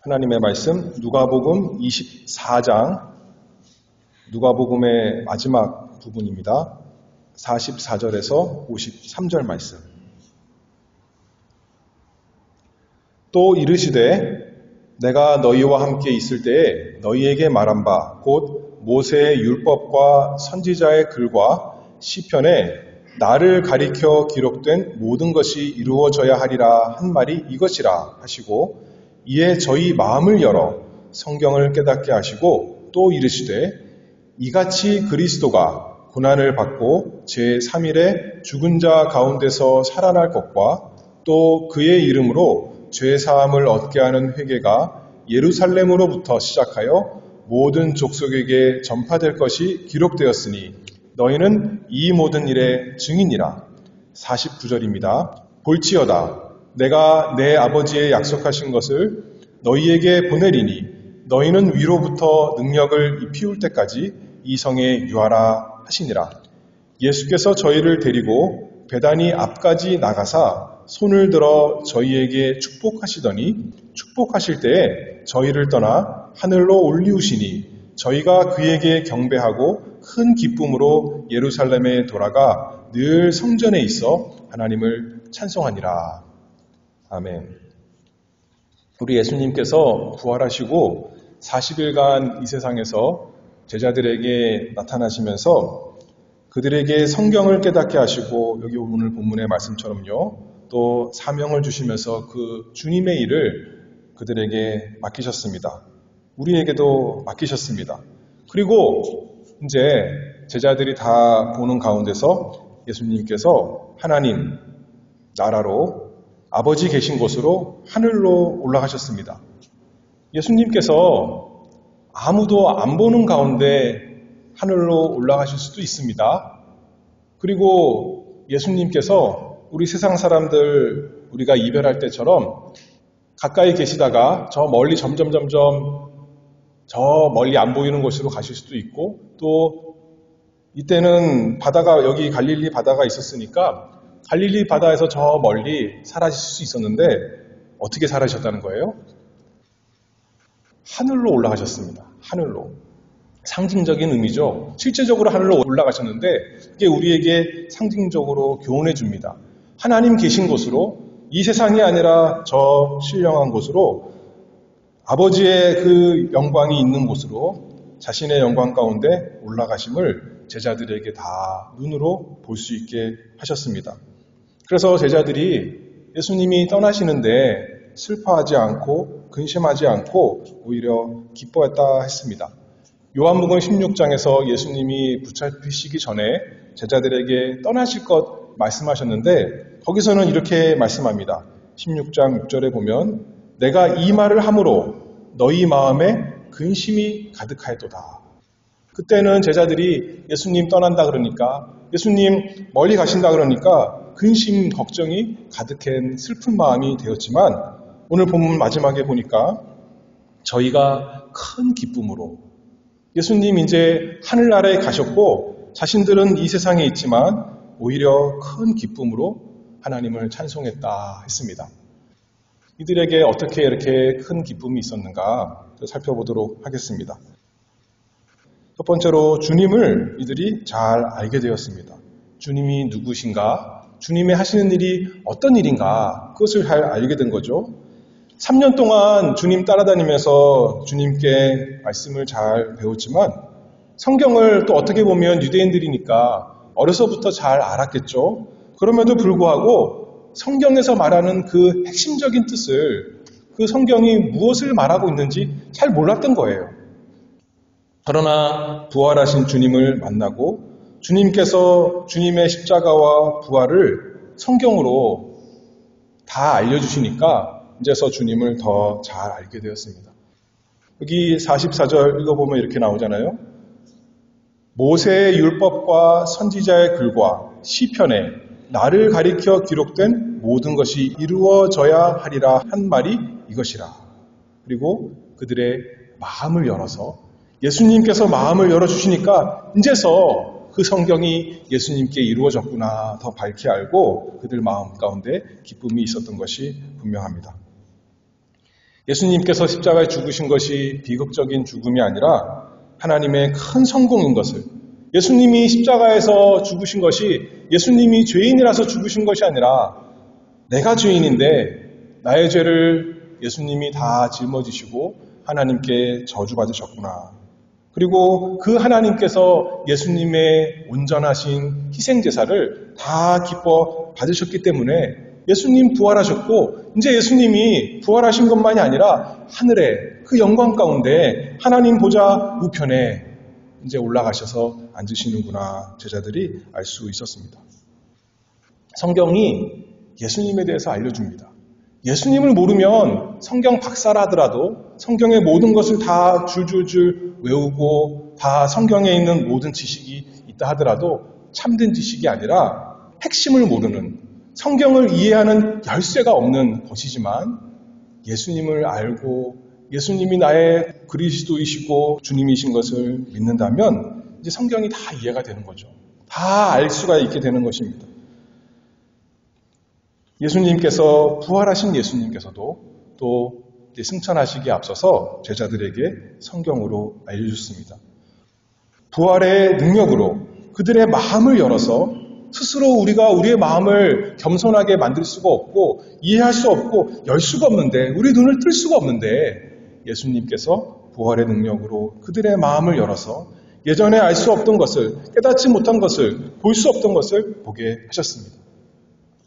하나님의 말씀 누가복음 24장, 누가복음의 마지막 부분입니다. 44절에서 53절 말씀. 또 이르시되 내가 너희와 함께 있을 때에 너희에게 말한 바 곧 모세의 율법과 선지자의 글과 시편에 나를 가리켜 기록된 모든 것이 이루어져야 하리라 한 말이 이것이라 하시고, 이에 저희 마음을 열어 성경을 깨닫게 하시고, 또 이르시되 이같이 그리스도가 고난을 받고 제3일에 죽은 자 가운데서 살아날 것과 또 그의 이름으로 죄사함을 얻게 하는 회개가 예루살렘으로부터 시작하여 모든 족속에게 전파될 것이 기록되었으니 너희는 이 모든 일의 증인이라. 49절입니다. 볼지어다 내가 내 아버지의 약속하신 것을 너희에게 보내리니 너희는 위로부터 능력을 입히울 때까지 이 성에 유하라 하시니라. 예수께서 저희를 데리고 베다니 앞까지 나가사 손을 들어 저희에게 축복하시더니 축복하실 때에 저희를 떠나 하늘로 올리우시니 저희가 그에게 경배하고 큰 기쁨으로 예루살렘에 돌아가 늘 성전에 있어 하나님을 찬송하니라. 아멘. 우리 예수님께서 부활하시고 40일간 이 세상에서 제자들에게 나타나시면서 그들에게 성경을 깨닫게 하시고, 여기 오늘 본문의 말씀처럼요, 또 사명을 주시면서 그 주님의 일을 그들에게 맡기셨습니다. 우리에게도 맡기셨습니다. 그리고 이제 제자들이 다 보는 가운데서 예수님께서 하나님 나라로 아버지 계신 곳으로 하늘로 올라가셨습니다. 예수님께서 아무도 안 보는 가운데 하늘로 올라가실 수도 있습니다. 그리고 예수님께서 우리 세상 사람들 우리가 이별할 때처럼 가까이 계시다가 저 멀리 점점 저 멀리 안 보이는 곳으로 가실 수도 있고, 또 이때는 바다가, 여기 갈릴리 바다가 있었으니까 갈릴리 바다에서 저 멀리 사라지실 수 있었는데 어떻게 사라지셨다는 거예요? 하늘로 올라가셨습니다. 하늘로. 상징적인 의미죠. 실제적으로 하늘로 올라가셨는데 그게 우리에게 상징적으로 교훈해 줍니다. 하나님 계신 곳으로, 이 세상이 아니라 저 신령한 곳으로, 아버지의 그 영광이 있는 곳으로 자신의 영광 가운데 올라가심을 제자들에게 다 눈으로 볼 수 있게 하셨습니다. 그래서 제자들이 예수님이 떠나시는데 슬퍼하지 않고 근심하지 않고 오히려 기뻐했다 했습니다. 요한복음 16장에서 예수님이 붙잡히시기 전에 제자들에게 떠나실 것 말씀하셨는데 거기서는 이렇게 말씀합니다. 16장 6절에 보면 내가 이 말을 함으로 너희 마음에 근심이 가득하였도다. 그때는 제자들이 예수님 떠난다 그러니까, 예수님 멀리 가신다 그러니까 근심, 걱정이 가득한 슬픈 마음이 되었지만, 오늘 본문 마지막에 보니까 저희가 큰 기쁨으로, 예수님 이제 하늘나라에 가셨고 자신들은 이 세상에 있지만 오히려 큰 기쁨으로 하나님을 찬송했다 했습니다. 이들에게 어떻게 이렇게 큰 기쁨이 있었는가 살펴보도록 하겠습니다. 첫 번째로 주님을 이들이 잘 알게 되었습니다. 주님이 누구신가? 주님의 하시는 일이 어떤 일인가? 그것을 잘 알게 된 거죠. 3년 동안 주님 따라다니면서 주님께 말씀을 잘 배웠지만 성경을 또 어떻게 보면 유대인들이니까 어려서부터 잘 알았겠죠. 그럼에도 불구하고 성경에서 말하는 그 핵심적인 뜻을, 그 성경이 무엇을 말하고 있는지 잘 몰랐던 거예요. 그러나 부활하신 주님을 만나고 주님께서 주님의 십자가와 부활을 성경으로 다 알려주시니까 이제서 주님을 더 잘 알게 되었습니다. 여기 44절 읽어보면 이렇게 나오잖아요. 모세의 율법과 선지자의 글과 시편에 나를 가리켜 기록된 모든 것이 이루어져야 하리라 한 말이 이것이라. 그리고 그들의 마음을 열어서, 예수님께서 마음을 열어주시니까 이제서 그 성경이 예수님께 이루어졌구나 더 밝게 알고 그들 마음 가운데 기쁨이 있었던 것이 분명합니다. 예수님께서 십자가에 죽으신 것이 비극적인 죽음이 아니라 하나님의 큰 성공인 것을, 예수님이 십자가에서 죽으신 것이 예수님이 죄인이라서 죽으신 것이 아니라 내가 죄인인데 나의 죄를 예수님이 다 짊어지시고 하나님께 저주받으셨구나. 그리고 그 하나님께서 예수님의 온전하신 희생제사를 다 기뻐 받으셨기 때문에 예수님 부활하셨고, 이제 예수님이 부활하신 것만이 아니라 하늘에 그 영광 가운데 하나님 보좌 우편에 이제 올라가셔서 앉으시는구나 제자들이 알 수 있었습니다. 성경이 예수님에 대해서 알려줍니다. 예수님을 모르면 성경 박사라 하더라도 성경의 모든 것을 다 줄줄줄 외우고 다 성경에 있는 모든 지식이 있다 하더라도 참된 지식이 아니라 핵심을 모르는, 성경을 이해하는 열쇠가 없는 것이지만 예수님을 알고 예수님이 나의 그리스도이시고 주님이신 것을 믿는다면 이제 성경이 다 이해가 되는 거죠. 다 알 수가 있게 되는 것입니다. 예수님께서, 부활하신 예수님께서도 또 승천하시기에 앞서서 제자들에게 성경으로 알려주셨습니다. 부활의 능력으로 그들의 마음을 열어서 스스로 우리가 우리의 마음을 겸손하게 만들 수가 없고 이해할 수 없고 열 수가 없는데, 우리 눈을 뜰 수가 없는데 예수님께서 부활의 능력으로 그들의 마음을 열어서 예전에 알 수 없던 것을, 깨닫지 못한 것을, 볼 수 없던 것을 보게 하셨습니다.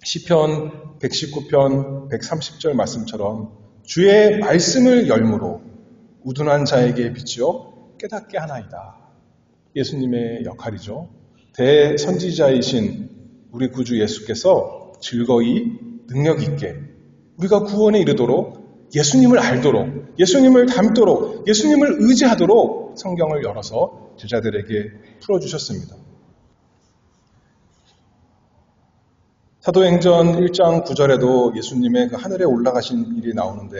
시편 119편 130절 말씀처럼 주의 말씀을 열무로 우둔한 자에게 비추어 깨닫게 하나이다. 예수님의 역할이죠. 대선지자이신 우리 구주 예수께서 즐거이 능력 있게 우리가 구원에 이르도록, 예수님을 알도록, 예수님을 닮도록, 예수님을 의지하도록 성경을 열어서 제자들에게 풀어주셨습니다. 사도행전 1장 9절에도 예수님의 그 하늘에 올라가신 일이 나오는데,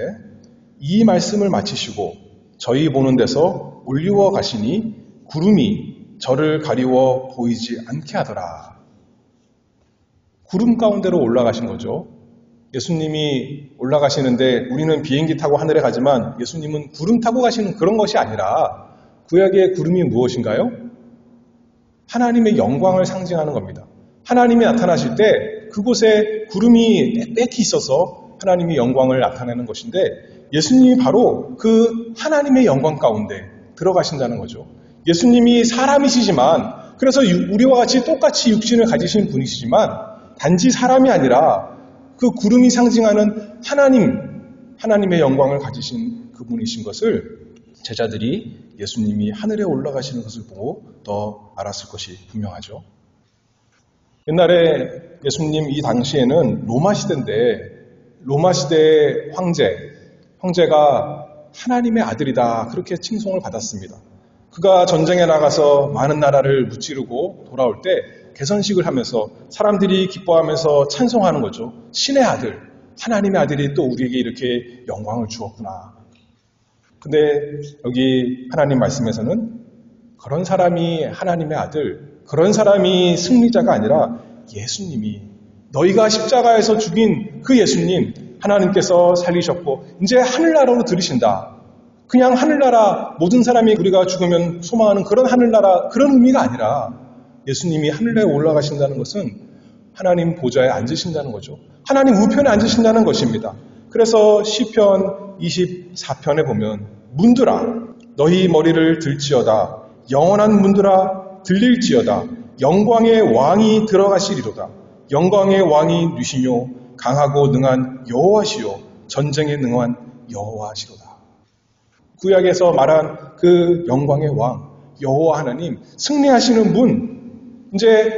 이 말씀을 마치시고 저희 보는 데서 올리워 가시니 구름이 저를 가리워 보이지 않게 하더라. 구름 가운데로 올라가신 거죠. 예수님이 올라가시는데 우리는 비행기 타고 하늘에 가지만 예수님은 구름 타고 가시는 그런 것이 아니라, 구약의 구름이 무엇인가요? 하나님의 영광을 상징하는 겁니다. 하나님이 나타나실 때 그곳에 구름이 빽빽히 있어서 하나님의 영광을 나타내는 것인데, 예수님이 바로 그 하나님의 영광 가운데 들어가신다는 거죠. 예수님이 사람이시지만, 그래서 우리와 같이 똑같이 육신을 가지신 분이시지만 단지 사람이 아니라 그 구름이 상징하는 하나님의 영광을 가지신 그분이신 것을 제자들이 예수님이 하늘에 올라가시는 것을 보고 더 알았을 것이 분명하죠. 옛날에 예수님 이 당시에는 로마 시대인데, 로마 시대의 황제가 하나님의 아들이다, 그렇게 칭송을 받았습니다. 그가 전쟁에 나가서 많은 나라를 무찌르고 돌아올 때 개선식을 하면서 사람들이 기뻐하면서 찬송하는 거죠. 신의 아들, 하나님의 아들이 또 우리에게 이렇게 영광을 주었구나. 근데 여기 하나님 말씀에서는 그런 사람이 하나님의 아들, 그런 사람이 승리자가 아니라 예수님이, 너희가 십자가에서 죽인 그 예수님, 하나님께서 살리셨고 이제 하늘나라로 들으신다. 그냥 하늘나라, 모든 사람이 우리가 죽으면 소망하는 그런 하늘나라, 그런 의미가 아니라 예수님이 하늘에 올라가신다는 것은 하나님 보좌에 앉으신다는 거죠. 하나님 우편에 앉으신다는 것입니다. 그래서 시편 24편에 보면, 문들아 너희 머리를 들지어다, 영원한 문들아 들릴지어다, 영광의 왕이 들어가시리로다. 영광의 왕이 누시뇨, 강하고 능한 여호와시요, 전쟁에 능한 여호와시로다. 구약에서 말한 그 영광의 왕, 여호와 하나님, 승리하시는 분, 이제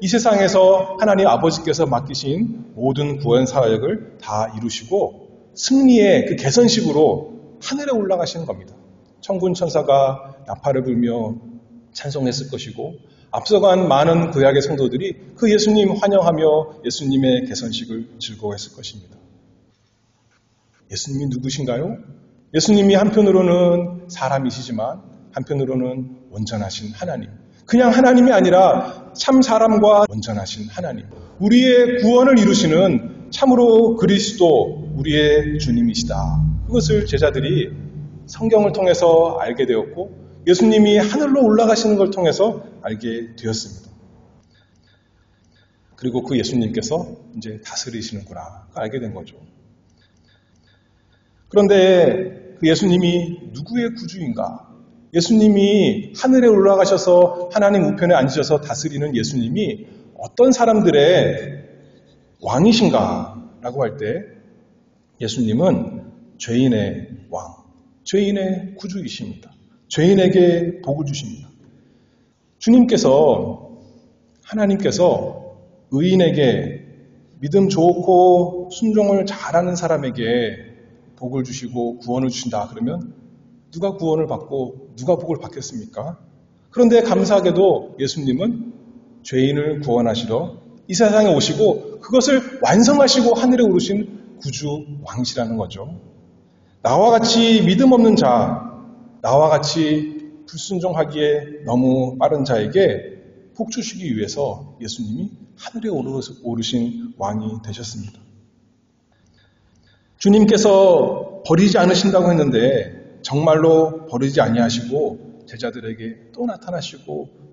이 세상에서 하나님 아버지께서 맡기신 모든 구원 사역을 다 이루시고 승리의 그 개선식으로 하늘에 올라가시는 겁니다. 천군 천사가 나팔을 불며 찬송했을 것이고, 앞서간 많은 구약의 성도들이 그 예수님 환영하며 예수님의 개선식을 즐거워했을 것입니다. 예수님이 누구신가요? 예수님이 한편으로는 사람이시지만 한편으로는 온전하신 하나님, 그냥 하나님이 아니라 참 사람과 온전하신 하나님, 우리의 구원을 이루시는 참으로 그리스도, 우리의 주님이시다. 그것을 제자들이 성경을 통해서 알게 되었고 예수님이 하늘로 올라가시는 걸 통해서 알게 되었습니다. 그리고 그 예수님께서 이제 다스리시는구나 알게 된 거죠. 그런데 그 예수님이 누구의 구주인가? 예수님이 하늘에 올라가셔서 하나님 우편에 앉으셔서 다스리는 예수님이 어떤 사람들의 왕이신가? 라고 할 때 예수님은 죄인의 왕, 죄인의 구주이십니다. 죄인에게 복을 주십니다. 하나님께서 의인에게 믿음 좋고 순종을 잘하는 사람에게 복을 주시고 구원을 주신다. 그러면 누가 구원을 받고 누가 복을 받겠습니까? 그런데 감사하게도 예수님은 죄인을 구원하시러 이 세상에 오시고 그것을 완성하시고 하늘에 오르신 구주 왕이시라는 거죠. 나와 같이 믿음 없는 자, 나와 같이 불순종하기에 너무 빠른 자에게 복 주시기 위해서 예수님이 하늘에 오르신 왕이 되셨습니다. 주님께서 버리지 않으신다고 했는데 정말로 버리지 아니하시고 제자들에게 또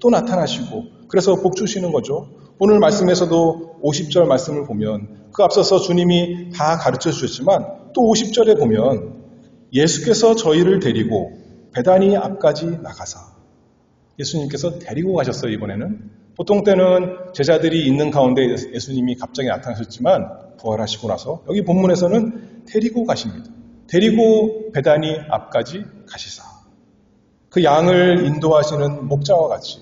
나타나시고 그래서 복 주시는 거죠. 오늘 말씀에서도 50절 말씀을 보면 그 앞서서 주님이 다 가르쳐 주셨지만 또 50절에 보면 예수께서 저희를 데리고 베다니 앞까지 나가사 예수님께서 데리고 가셨어요. 이번에는 보통 때는 제자들이 있는 가운데 예수님이 갑자기 나타나셨지만 부활하시고 나서 여기 본문에서는 데리고 가십니다. 데리고 베다니 앞까지 가시사 그 양을 인도하시는 목자와 같이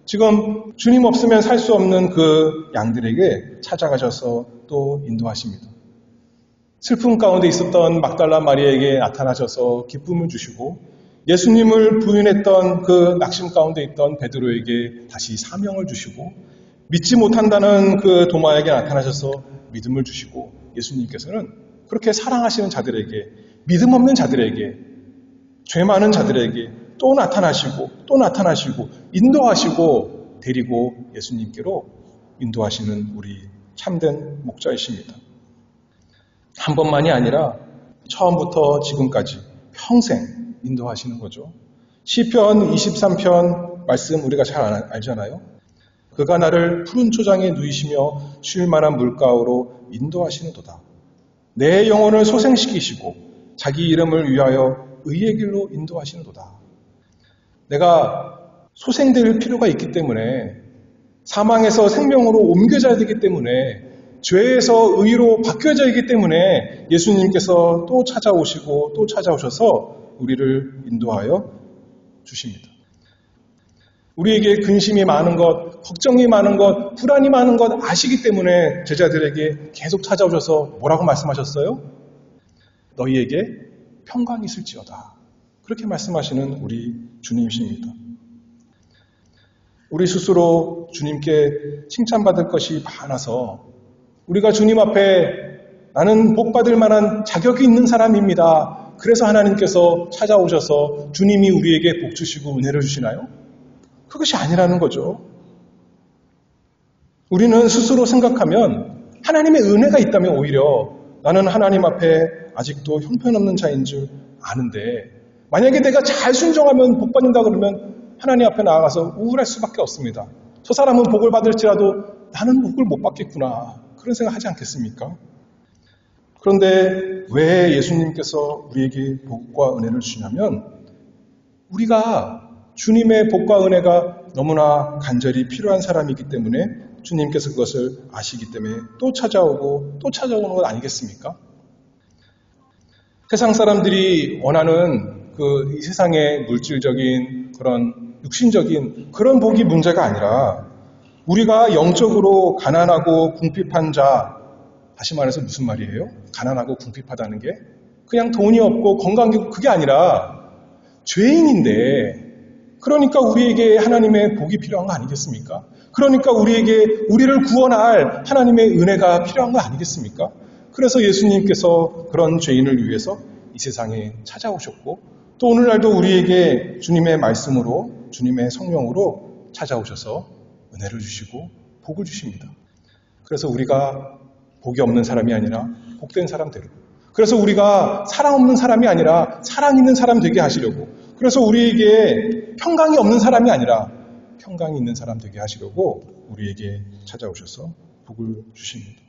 지금 주님 없으면 살 수 없는 그 양들에게 찾아가셔서 또 인도하십니다. 슬픔 가운데 있었던 막달라 마리아에게 나타나셔서 기쁨을 주시고 예수님을 부인했던 그 낙심 가운데 있던 베드로에게 다시 사명을 주시고 믿지 못한다는 그 도마에게 나타나셔서 믿음을 주시고 예수님께서는 그렇게 사랑하시는 자들에게 믿음 없는 자들에게 죄 많은 자들에게 또 나타나시고 인도하시고 데리고 예수님께로 인도하시는 우리 참된 목자이십니다. 한 번만이 아니라 처음부터 지금까지 평생 인도하시는 거죠. 시편 23편 말씀 우리가 잘 알잖아요. 그가 나를 푸른 초장에 누이시며 쉴 만한 물가로 인도하시는도다. 내 영혼을 소생시키시고 자기 이름을 위하여 의의 길로 인도하시는도다. 내가 소생될 필요가 있기 때문에 사망에서 생명으로 옮겨져야 되기 때문에 죄에서 의로 바뀌어져야 하기 때문에 예수님께서 또 찾아오시고 또 찾아오셔서 우리를 인도하여 주십니다. 우리에게 근심이 많은 것, 걱정이 많은 것, 불안이 많은 것 아시기 때문에 제자들에게 계속 찾아오셔서 뭐라고 말씀하셨어요? 너희에게 평강이 있을지어다. 그렇게 말씀하시는 우리 주님이십니다. 우리 스스로 주님께 칭찬받을 것이 많아서 우리가 주님 앞에 나는 복받을 만한 자격이 있는 사람입니다. 그래서 하나님께서 찾아오셔서 주님이 우리에게 복 주시고 은혜를 주시나요? 그것이 아니라는 거죠. 우리는 스스로 생각하면 하나님의 은혜가 있다면 오히려 나는 하나님 앞에 아직도 형편없는 자인 줄 아는데 만약에 내가 잘 순종하면 복 받는다 그러면 하나님 앞에 나아가서 우울할 수밖에 없습니다. 저 사람은 복을 받을지라도 나는 복을 못 받겠구나. 그런 생각하지 않겠습니까? 그런데 왜 예수님께서 우리에게 복과 은혜를 주시냐면 우리가 주님의 복과 은혜가 너무나 간절히 필요한 사람이기 때문에 주님께서 그것을 아시기 때문에 또 찾아오고 또 찾아오는 것 아니겠습니까? 세상 사람들이 원하는 이 세상의 물질적인 그런 육신적인 그런 복이 문제가 아니라 우리가 영적으로 가난하고 궁핍한 자, 다시 말해서 무슨 말이에요? 가난하고 궁핍하다는 게 그냥 돈이 없고 건강이 없고 그게 아니라 죄인인데 그러니까 우리에게 하나님의 복이 필요한 거 아니겠습니까? 그러니까 우리를 구원할 하나님의 은혜가 필요한 거 아니겠습니까? 그래서 예수님께서 그런 죄인을 위해서 이 세상에 찾아오셨고 또 오늘날도 우리에게 주님의 말씀으로 주님의 성령으로 찾아오셔서 은혜를 주시고 복을 주십니다. 그래서 우리가 복이 없는 사람이 아니라 복된 사람 되고 그래서 우리가 사랑 없는 사람이 아니라 사랑 있는 사람 되게 하시려고, 그래서 우리에게 평강이 없는 사람이 아니라 평강이 있는 사람 되게 하시려고 우리에게 찾아오셔서 복을 주십니다.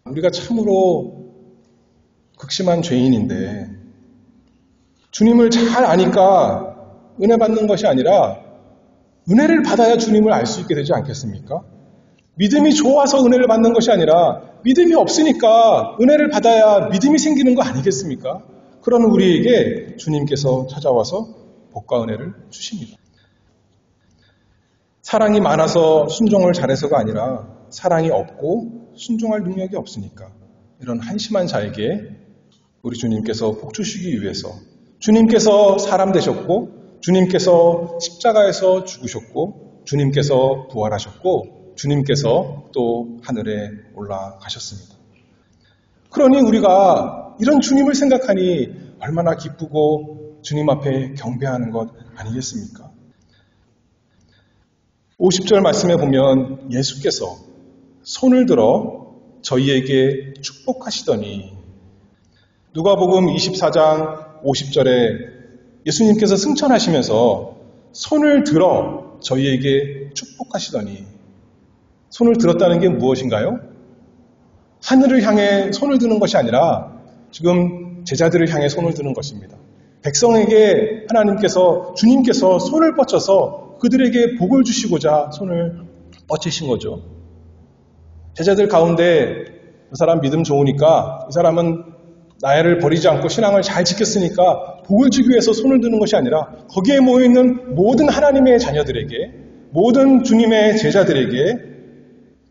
우리가 참으로 극심한 죄인인데 주님을 잘 아니까 은혜 받는 것이 아니라 은혜를 받아야 주님을 알 수 있게 되지 않겠습니까? 믿음이 좋아서 은혜를 받는 것이 아니라 믿음이 없으니까 은혜를 받아야 믿음이 생기는 거 아니겠습니까? 그런 우리에게 주님께서 찾아와서 복과 은혜를 주십니다. 사랑이 많아서 순종을 잘해서가 아니라 사랑이 없고 순종할 능력이 없으니까 이런 한심한 자에게 우리 주님께서 복 주시기 위해서 주님께서 사람 되셨고 주님께서 십자가에서 죽으셨고 주님께서 부활하셨고 주님께서 또 하늘에 올라가셨습니다. 그러니 우리가 이런 주님을 생각하니 얼마나 기쁘고 주님 앞에 경배하는 것 아니겠습니까? 50절 말씀에 보면 예수께서 손을 들어 저희에게 축복하시더니, 누가복음 24장 50절에 예수님께서 승천하시면서 손을 들어 저희에게 축복하시더니, 손을 들었다는 게 무엇인가요? 하늘을 향해 손을 드는 것이 아니라 지금 제자들을 향해 손을 드는 것입니다. 백성에게 하나님께서, 주님께서 손을 뻗쳐서 그들에게 복을 주시고자 손을 뻗치신 거죠. 제자들 가운데 그 사람 믿음 좋으니까, 이 사람은 나를 버리지 않고 신앙을 잘 지켰으니까 복을 주기 위해서 손을 드는 것이 아니라 거기에 모여있는 모든 하나님의 자녀들에게, 모든 주님의 제자들에게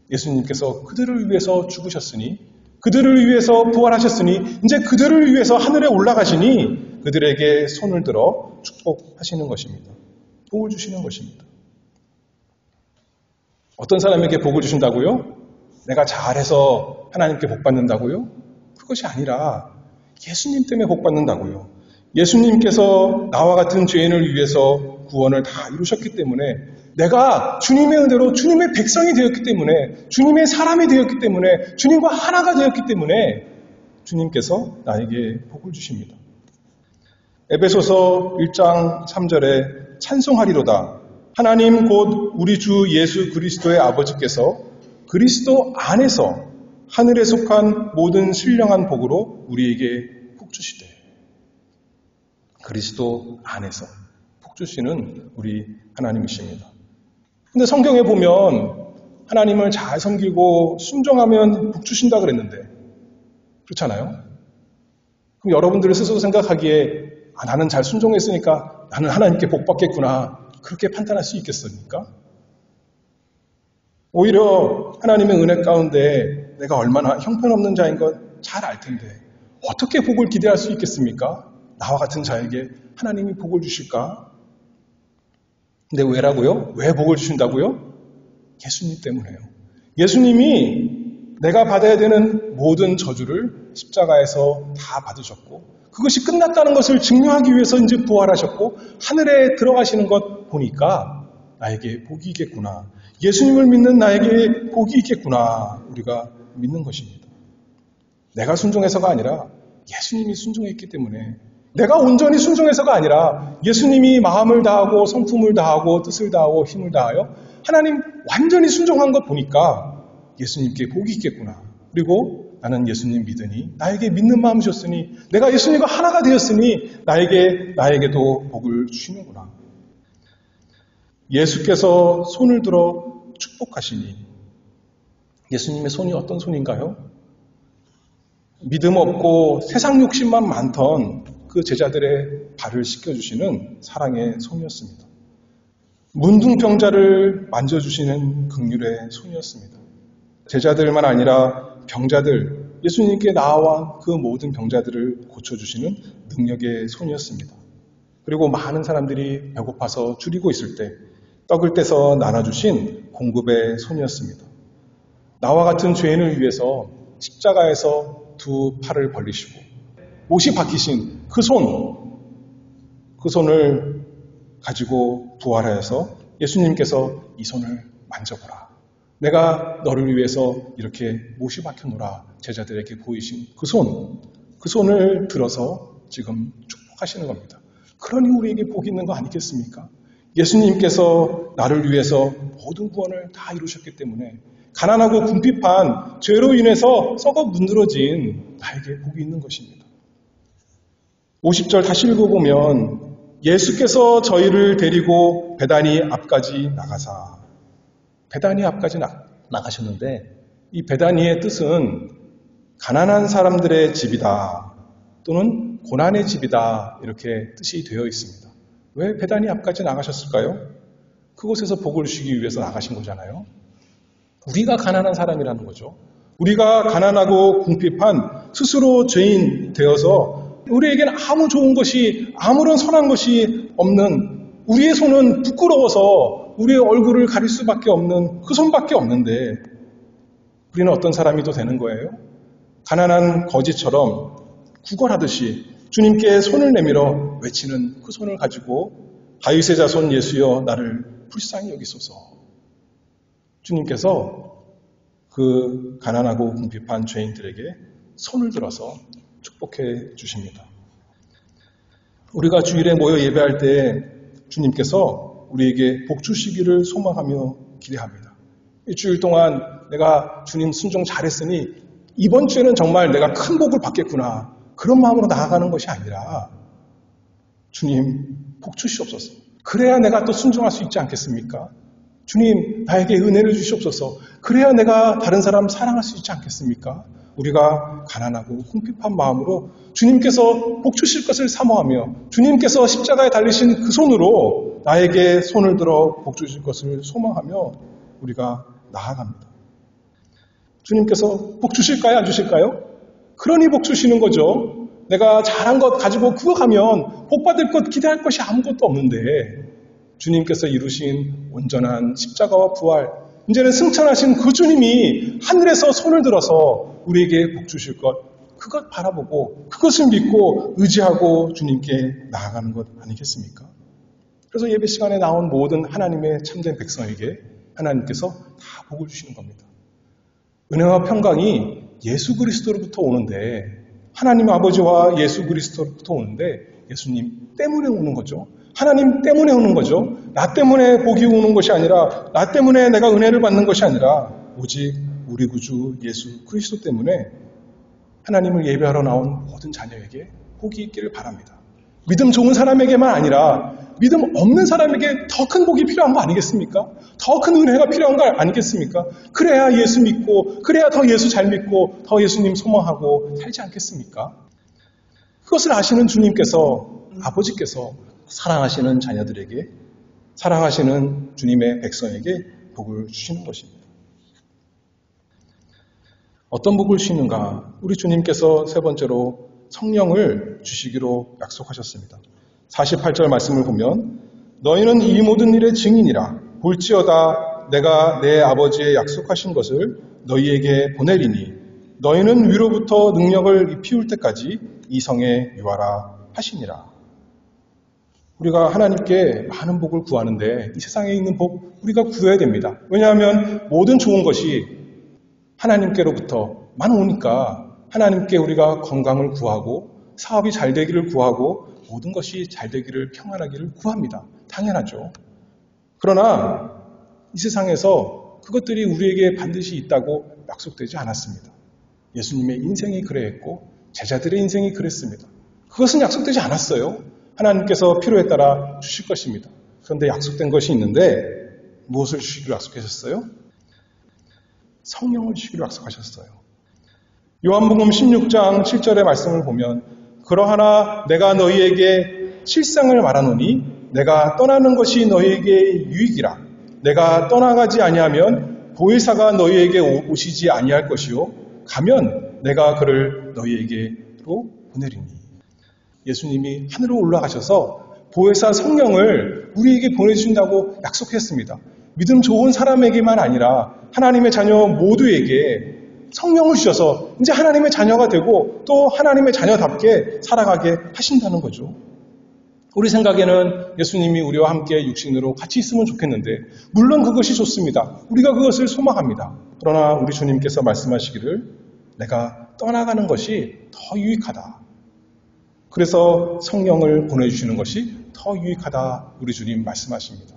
예수님께서 그들을 위해서 죽으셨으니, 그들을 위해서 부활하셨으니, 이제 그들을 위해서 하늘에 올라가시니 그들에게 손을 들어 축복하시는 것입니다. 복을 주시는 것입니다. 어떤 사람에게 복을 주신다고요? 내가 잘해서 하나님께 복 받는다고요? 그것이 아니라 예수님 때문에 복 받는다고요. 예수님께서 나와 같은 죄인을 위해서 구원을 다 이루셨기 때문에, 내가 주님의 은혜로 주님의 백성이 되었기 때문에, 주님의 사람이 되었기 때문에, 주님과 하나가 되었기 때문에 주님께서 나에게 복을 주십니다. 에베소서 1장 3절에 찬송하리로다. 하나님 곧 우리 주 예수 그리스도의 아버지께서 그리스도 안에서 하늘에 속한 모든 신령한 복으로 우리에게 복 주시되. 그리스도 안에서 복 주시는 우리 하나님이십니다. 근데 성경에 보면 하나님을 잘 섬기고 순종하면 복 주신다 그랬는데 그렇잖아요? 그럼 여러분들 스스로 생각하기에 나는 잘 순종했으니까 나는 하나님께 복 받겠구나, 그렇게 판단할 수 있겠습니까? 오히려 하나님의 은혜 가운데 내가 얼마나 형편없는 자인 건 잘 알 텐데 어떻게 복을 기대할 수 있겠습니까? 나와 같은 자에게 하나님이 복을 주실까? 근데 왜라고요? 왜 복을 주신다고요? 예수님 때문에요. 예수님이 내가 받아야 되는 모든 저주를 십자가에서 다 받으셨고, 그것이 끝났다는 것을 증명하기 위해서 이제 부활하셨고 하늘에 들어가시는 것 보니까 나에게 복이 있겠구나, 예수님을 믿는 나에게 복이 있겠구나, 우리가 믿는 것입니다. 내가 순종해서가 아니라 예수님이 순종했기 때문에, 내가 온전히 순종해서가 아니라 예수님이 마음을 다하고 성품을 다하고 뜻을 다하고 힘을 다하여 하나님 완전히 순종한 것 보니까 예수님께 복이 있겠구나. 그리고 나는 예수님 믿으니 나에게 믿는 마음이 셨으니, 내가 예수님과 하나가 되었으니 나에게도 복을 주시는구나. 예수께서 손을 들어 축복하시니, 예수님의 손이 어떤 손인가요? 믿음 없고 세상 욕심만 많던 그 제자들의 발을 씻겨주시는 사랑의 손이었습니다. 문둥병자를 만져주시는 긍휼의 손이었습니다. 제자들만 아니라 병자들, 예수님께 나아와 그 모든 병자들을 고쳐주시는 능력의 손이었습니다. 그리고 많은 사람들이 배고파서 줄이고 있을 때 떡을 떼서 나눠주신 공급의 손이었습니다. 나와 같은 죄인을 위해서 십자가에서 두 팔을 벌리시고 못이 박히신 그 손을 가지고 부활하여서 예수님께서 이 손을 만져보라. 내가 너를 위해서 이렇게 못이 박혀노라. 제자들에게 보이신 그 손을 들어서 지금 축복하시는 겁니다. 그러니 우리에게 복이 있는 거 아니겠습니까? 예수님께서 나를 위해서 모든 구원을 다 이루셨기 때문에 가난하고 궁핍한 죄로 인해서 썩어 문드러진 나에게 복이 있는 것입니다. 50절 다시 읽어보면 예수께서 저희를 데리고 베다니 앞까지 나가사, 베다니 앞까지 나가셨는데 이 베다니의 뜻은 가난한 사람들의 집이다 또는 고난의 집이다 이렇게 뜻이 되어 있습니다. 왜 베다니 앞까지 나가셨을까요? 그곳에서 복을 주시기 위해서 나가신 거잖아요. 우리가 가난한 사람이라는 거죠. 우리가 가난하고 궁핍한 스스로 죄인 되어서 우리에게는 아무 좋은 것이 아무런 선한 것이 없는 우리의 손은 부끄러워서 우리의 얼굴을 가릴 수밖에 없는 그 손밖에 없는데 우리는 어떤 사람이 또 되는 거예요? 가난한 거지처럼 구걸하듯이 주님께 손을 내밀어 외치는 그 손을 가지고 다윗의 자손 예수여 나를 불쌍히 여기소서. 주님께서 그 가난하고 궁핍한 죄인들에게 손을 들어서 축복해 주십니다. 우리가 주일에 모여 예배할 때 주님께서 우리에게 복 주시기를 소망하며 기대합니다. 일주일 동안 내가 주님 순종 잘했으니 이번 주에는 정말 내가 큰 복을 받겠구나. 그런 마음으로 나아가는 것이 아니라 주님 복 주시옵소서. 그래야 내가 또 순종할 수 있지 않겠습니까? 주님 나에게 은혜를 주시옵소서. 그래야 내가 다른 사람 사랑할 수 있지 않겠습니까? 우리가 가난하고 궁핍한 마음으로 주님께서 복 주실 것을 사모하며 주님께서 십자가에 달리신 그 손으로 나에게 손을 들어 복 주실 것을 소망하며 우리가 나아갑니다. 주님께서 복 주실까요? 안 주실까요? 그러니 복 주시는 거죠. 내가 잘한 것 가지고 그거 가면 복 받을 것 기대할 것이 아무것도 없는데 주님께서 이루신 온전한 십자가와 부활, 이제는 승천하신 그 주님이 하늘에서 손을 들어서 우리에게 복 주실 것, 그것 바라보고 그것을 믿고 의지하고 주님께 나아가는 것 아니겠습니까? 그래서 예배 시간에 나온 모든 하나님의 참된 백성에게 하나님께서 다 복을 주시는 겁니다. 은혜와 평강이 예수 그리스도로부터 오는데 하나님 아버지와 예수 그리스도로부터 오는데 예수님 때문에 오는 거죠. 하나님 때문에 오는 거죠. 나 때문에 복이 오는 것이 아니라 나 때문에 내가 은혜를 받는 것이 아니라 오직 우리 구주 예수 그리스도 때문에 하나님을 예배하러 나온 모든 자녀에게 복이 있기를 바랍니다. 믿음 좋은 사람에게만 아니라 믿음 없는 사람에게 더 큰 복이 필요한 거 아니겠습니까? 더 큰 은혜가 필요한 거 아니겠습니까? 그래야 예수 믿고 그래야 더 예수 잘 믿고 더 예수님 소망하고 살지 않겠습니까? 그것을 아시는 주님께서 아버지께서 사랑하시는 자녀들에게 사랑하시는 주님의 백성에게 복을 주시는 것입니다. 어떤 복을 주시는가? 우리 주님께서 세 번째로 성령을 주시기로 약속하셨습니다. 48절 말씀을 보면 너희는 이 모든 일의 증인이라 볼지어다 내가 내 아버지의 약속하신 것을 너희에게 보내리니 너희는 위로부터 능력을 입히울 때까지 이 성에 유하라 하시니라. 우리가 하나님께 많은 복을 구하는데 이 세상에 있는 복 우리가 구해야 됩니다. 왜냐하면 모든 좋은 것이 하나님께로부터만 오니까 하나님께 우리가 건강을 구하고 사업이 잘 되기를 구하고 모든 것이 잘 되기를 평안하기를 구합니다. 당연하죠. 그러나 이 세상에서 그것들이 우리에게 반드시 있다고 약속되지 않았습니다. 예수님의 인생이 그랬고 제자들의 인생이 그랬습니다. 그것은 약속되지 않았어요. 하나님께서 필요에 따라 주실 것입니다. 그런데 약속된 것이 있는데 무엇을 주시기로 약속하셨어요? 성령을 주시기로 약속하셨어요. 요한복음 16장 7절의 말씀을 보면 그러하나 내가 너희에게 실상을 말하노니 내가 떠나는 것이 너희에게 유익이라. 내가 떠나가지 아니하면 보혜사가 너희에게 오시지 아니할 것이요 가면 내가 그를 너희에게로 보내리니. 예수님이 하늘로 올라가셔서 보혜사 성령을 우리에게 보내주신다고 약속했습니다. 믿음 좋은 사람에게만 아니라 하나님의 자녀 모두에게 성령을 주셔서 이제 하나님의 자녀가 되고 또 하나님의 자녀답게 살아가게 하신다는 거죠. 우리 생각에는 예수님이 우리와 함께 육신으로 같이 있으면 좋겠는데 물론 그것이 좋습니다. 우리가 그것을 소망합니다. 그러나 우리 주님께서 말씀하시기를 내가 떠나가는 것이 더 유익하다. 그래서 성령을 보내주시는 것이 더 유익하다. 우리 주님 말씀하십니다.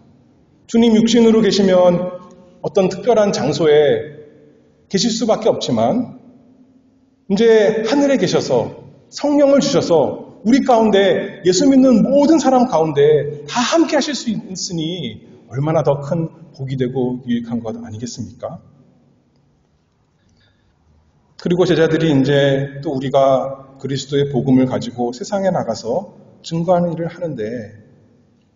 주님 육신으로 계시면 어떤 특별한 장소에 계실 수밖에 없지만 이제 하늘에 계셔서 성령을 주셔서 우리 가운데 예수 믿는 모든 사람 가운데 다 함께 하실 수 있으니 얼마나 더 큰 복이 되고 유익한 것 아니겠습니까? 그리고 제자들이 이제 또 우리가 그리스도의 복음을 가지고 세상에 나가서 증거하는 일을 하는데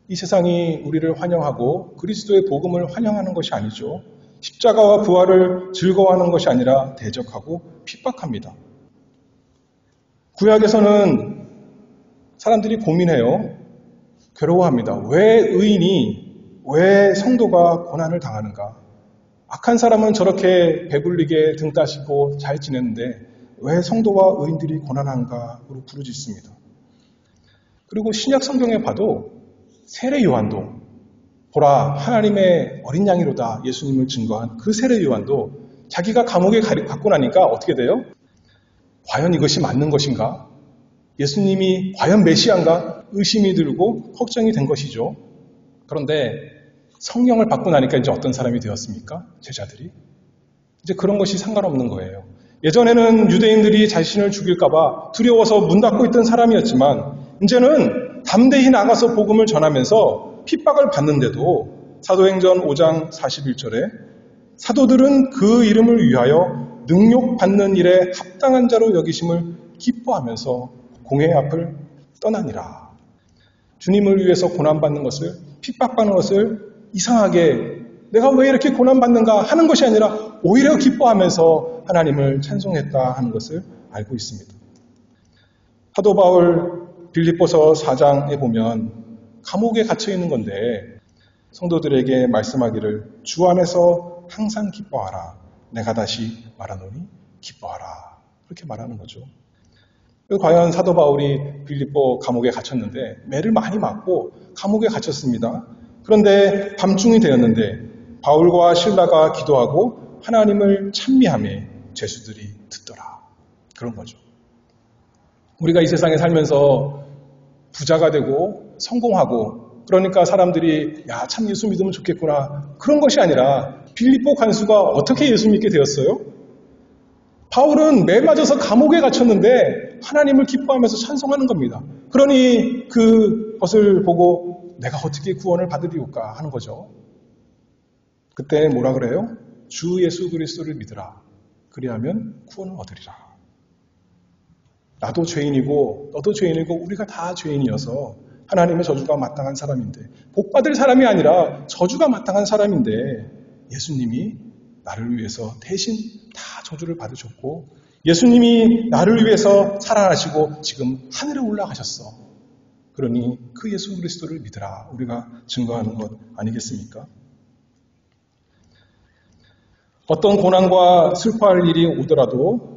이 세상이 우리를 환영하고 그리스도의 복음을 환영하는 것이 아니죠. 십자가와 부활을 즐거워하는 것이 아니라 대적하고 핍박합니다. 구약에서는 사람들이 고민해요. 괴로워합니다. 왜 의인이, 왜 성도가 고난을 당하는가? 악한 사람은 저렇게 배불리게 등 따시고 잘 지냈는데 왜 성도와 의인들이 고난한가로 부르짖습니다. 그리고 신약 성경에 봐도 세례 요한도 보라 하나님의 어린 양이로다 예수님을 증거한 그 세례 요한도 자기가 감옥에 갔고 나니까 어떻게 돼요? 과연 이것이 맞는 것인가? 예수님이 과연 메시아인가? 의심이 들고 걱정이 된 것이죠. 그런데 성령을 받고 나니까 이제 어떤 사람이 되었습니까? 제자들이. 이제 그런 것이 상관없는 거예요. 예전에는 유대인들이 자신을 죽일까봐 두려워서 문 닫고 있던 사람이었지만 이제는 담대히 나가서 복음을 전하면서 핍박을 받는데도 사도행전 5장 41절에 사도들은 그 이름을 위하여 능욕받는 일에 합당한 자로 여기심을 기뻐하면서 공회 앞을 떠나니라. 주님을 위해서 고난받는 것을, 핍박받는 것을 이상하게 내가 왜 이렇게 고난받는가 하는 것이 아니라 오히려 기뻐하면서 하나님을 찬송했다 하는 것을 알고 있습니다. 사도 바울 빌립보서 4장에 보면 감옥에 갇혀 있는 건데 성도들에게 말씀하기를 주 안에서 항상 기뻐하라. 내가 다시 말하노니 기뻐하라. 그렇게 말하는 거죠. 과연 사도 바울이 빌립보 감옥에 갇혔는데 매를 많이 맞고 감옥에 갇혔습니다. 그런데 밤중이 되었는데 바울과 실라가 기도하고 하나님을 찬미하며 죄수들이 듣더라. 그런 거죠. 우리가 이 세상에 살면서 부자가 되고 성공하고 그러니까 사람들이 야, 참 예수 믿으면 좋겠구나. 그런 것이 아니라 빌립보 간수가 어떻게 예수 믿게 되었어요? 바울은 매 맞아서 감옥에 갇혔는데 하나님을 기뻐하면서 찬송하는 겁니다. 그러니 그것을 보고 내가 어떻게 구원을 받으리올까 하는 거죠. 그때 뭐라 그래요? 주 예수 그리스도를 믿으라. 그리하면 구원을 얻으리라. 나도 죄인이고 너도 죄인이고 우리가 다 죄인이어서 하나님의 저주가 마땅한 사람인데 복받을 사람이 아니라 저주가 마땅한 사람인데 예수님이 나를 위해서 대신 다 저주를 받으셨고 예수님이 나를 위해서 살아나시고 지금 하늘에 올라가셨어. 그러니 그 예수 그리스도를 믿으라. 우리가 증거하는 것 아니겠습니까? 어떤 고난과 슬퍼할 일이 오더라도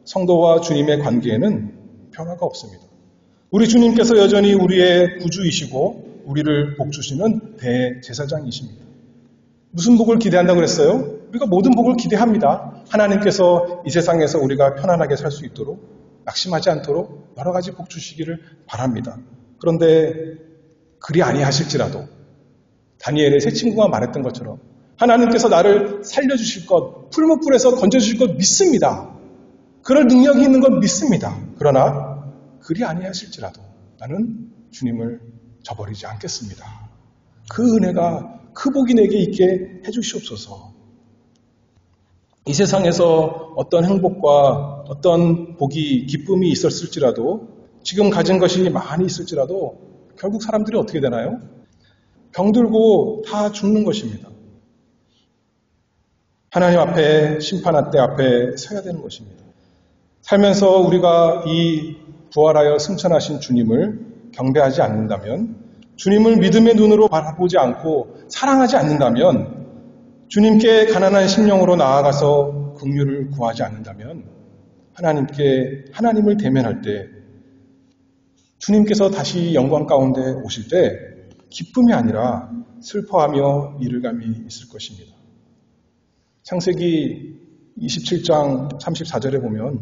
성도와 주님의 관계에는 변화가 없습니다. 우리 주님께서 여전히 우리의 구주이시고 우리를 복주시는 대제사장이십니다. 무슨 복을 기대한다고 그랬어요? 우리가 모든 복을 기대합니다. 하나님께서 이 세상에서 우리가 편안하게 살 수 있도록 낙심하지 않도록 여러 가지 복 주시기를 바랍니다. 그런데 그리 아니하실지라도 다니엘의 세 친구가 말했던 것처럼 하나님께서 나를 살려주실 것, 풀무불에서 건져주실 것 믿습니다. 그럴 능력이 있는 건 믿습니다. 그러나 그리 아니하실지라도 나는 주님을 저버리지 않겠습니다. 그 은혜가 그 복이 내게 있게 해주시옵소서. 이 세상에서 어떤 행복과 어떤 복이, 기쁨이 있었을지라도 지금 가진 것이 많이 있을지라도 결국 사람들이 어떻게 되나요? 병들고 다 죽는 것입니다. 하나님 앞에 심판할 앞에 서야 되는 것입니다. 살면서 우리가 이 부활하여 승천하신 주님을 경배하지 않는다면, 주님을 믿음의 눈으로 바라보지 않고 사랑하지 않는다면, 주님께 가난한 심령으로 나아가서 긍휼을 구하지 않는다면 하나님을 대면할 때 주님께서 다시 영광 가운데 오실 때 기쁨이 아니라 슬퍼하며 이를감이 있을 것입니다. 창세기 27장 34절에 보면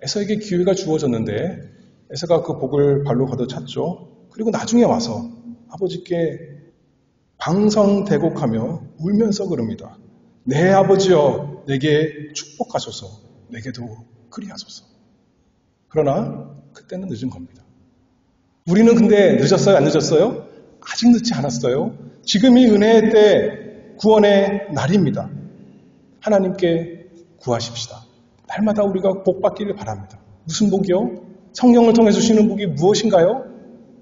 에서에게 기회가 주어졌는데 에서가 그 복을 발로 걷어찼죠. 그리고 나중에 와서 아버지께 방성대곡하며 울면서 그럽니다. 내 아버지여 내게 축복하소서, 내게도 그리하소서. 그러나 그때는 늦은 겁니다. 우리는 근데 늦었어요? 안 늦었어요? 아직 늦지 않았어요. 지금이 은혜의 때, 구원의 날입니다. 하나님께 구하십시다. 날마다 우리가 복 받기를 바랍니다. 무슨 복이요? 성령을 통해 주시는 복이 무엇인가요?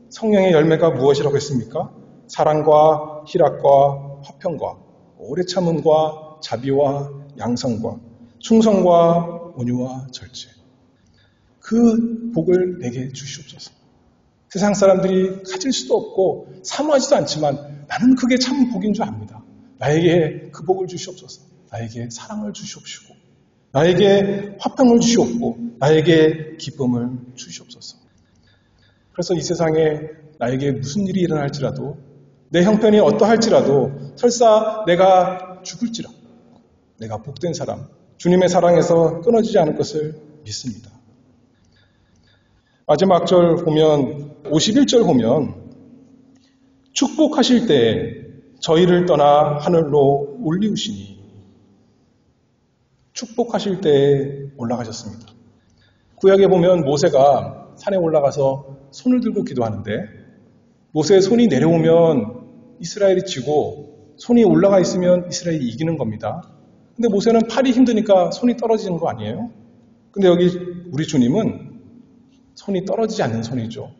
성령의 열매가 무엇이라고 했습니까? 사랑과 희락과 화평과 오래 참음과 자비와 양성과 충성과 온유와 절제. 그 복을 내게 주시옵소서. 세상 사람들이 가질 수도 없고 사모하지도 않지만 나는 그게 참 복인 줄 압니다. 나에게 그 복을 주시옵소서. 나에게 사랑을 주시옵시고 나에게 화평을 주시옵고 나에게 기쁨을 주시옵소서. 그래서 이 세상에 나에게 무슨 일이 일어날지라도 내 형편이 어떠할지라도 설사 내가 죽을지라도 내가 복된 사람, 주님의 사랑에서 끊어지지 않을 것을 믿습니다. 마지막 절 보면 51절 보면 축복하실 때 저희를 떠나 하늘로 올리우시니 축복하실 때 올라가셨습니다. 구약에 보면 모세가 산에 올라가서 손을 들고 기도하는데 모세의 손이 내려오면 이스라엘이 지고 손이 올라가 있으면 이스라엘이 이기는 겁니다. 근데 모세는 팔이 힘드니까 손이 떨어지는 거 아니에요? 근데 여기 우리 주님은 손이 떨어지지 않는 손이죠.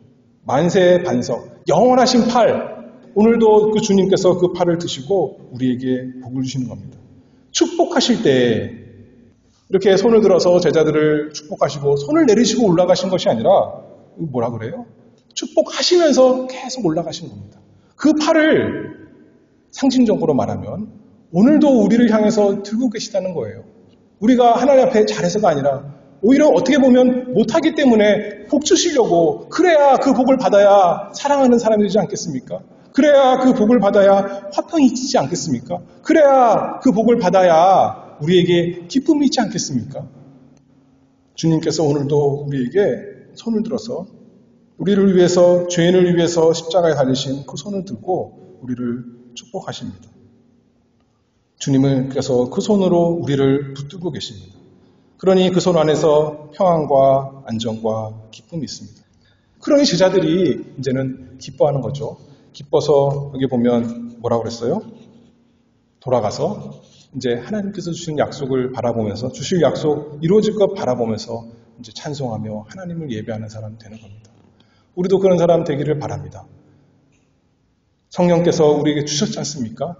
만세의 반석, 영원하신 팔. 오늘도 그 주님께서 그 팔을 드시고 우리에게 복을 주시는 겁니다. 축복하실 때 이렇게 손을 들어서 제자들을 축복하시고 손을 내리시고 올라가신 것이 아니라 뭐라 그래요? 축복하시면서 계속 올라가신 겁니다. 그 팔을 상징적으로 말하면 오늘도 우리를 향해서 들고 계시다는 거예요. 우리가 하나님 앞에 잘해서가 아니라 오히려 어떻게 보면 못하기 때문에 복 주시려고 그래야 그 복을 받아야 사랑하는 사람이 되지 않겠습니까? 그래야 그 복을 받아야 화평이 있지 않겠습니까? 그래야 그 복을 받아야 우리에게 기쁨이 있지 않겠습니까? 주님께서 오늘도 우리에게 손을 들어서 우리를 위해서 죄인을 위해서 십자가에 달리신 그 손을 들고 우리를 축복하십니다. 주님께서 그 손으로 우리를 붙들고 계십니다. 그러니 그 손 안에서 평안과 안정과 기쁨이 있습니다. 그러니 제자들이 이제는 기뻐하는 거죠. 기뻐서 여기 보면 뭐라고 그랬어요? 돌아가서 이제 하나님께서 주신 약속을 바라보면서 주실 약속 이루어질 것 바라보면서 이제 찬송하며 하나님을 예배하는 사람 되는 겁니다. 우리도 그런 사람 되기를 바랍니다. 성령께서 우리에게 주셨지 않습니까?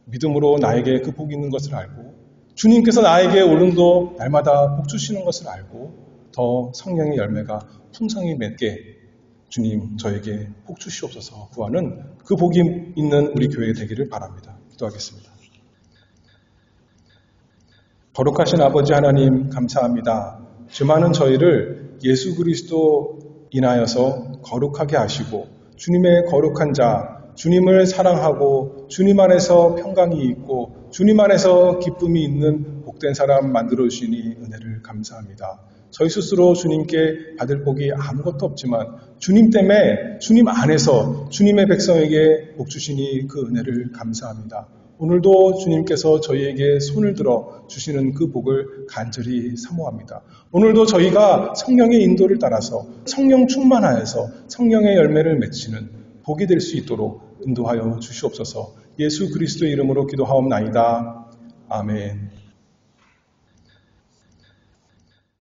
믿음으로 나에게 그 복이 있는 것을 알고 주님께서 나에게 오늘도 날마다 복 주시는 것을 알고 더 성령의 열매가 풍성히 맺게 주님 저에게 복 주시옵소서 구하는 그 복이 있는 우리 교회 되기를 바랍니다. 기도하겠습니다. 거룩하신 아버지 하나님 감사합니다. 주 많은 저희를 예수 그리스도 인하여서 거룩하게 하시고 주님의 거룩한 자, 주님을 사랑하고 주님 안에서 평강이 있고 주님 안에서 기쁨이 있는 복된 사람 만들어주시니 은혜를 감사합니다. 저희 스스로 주님께 받을 복이 아무것도 없지만 주님 때문에 주님 안에서 주님의 백성에게 복 주시니 그 은혜를 감사합니다. 오늘도 주님께서 저희에게 손을 들어 주시는 그 복을 간절히 사모합니다. 오늘도 저희가 성령의 인도를 따라서 성령 충만하여서 성령의 열매를 맺히는 복이 될 수 있도록 인도하여 주시옵소서. 예수 그리스도의 이름으로 기도하옵나이다. 아멘.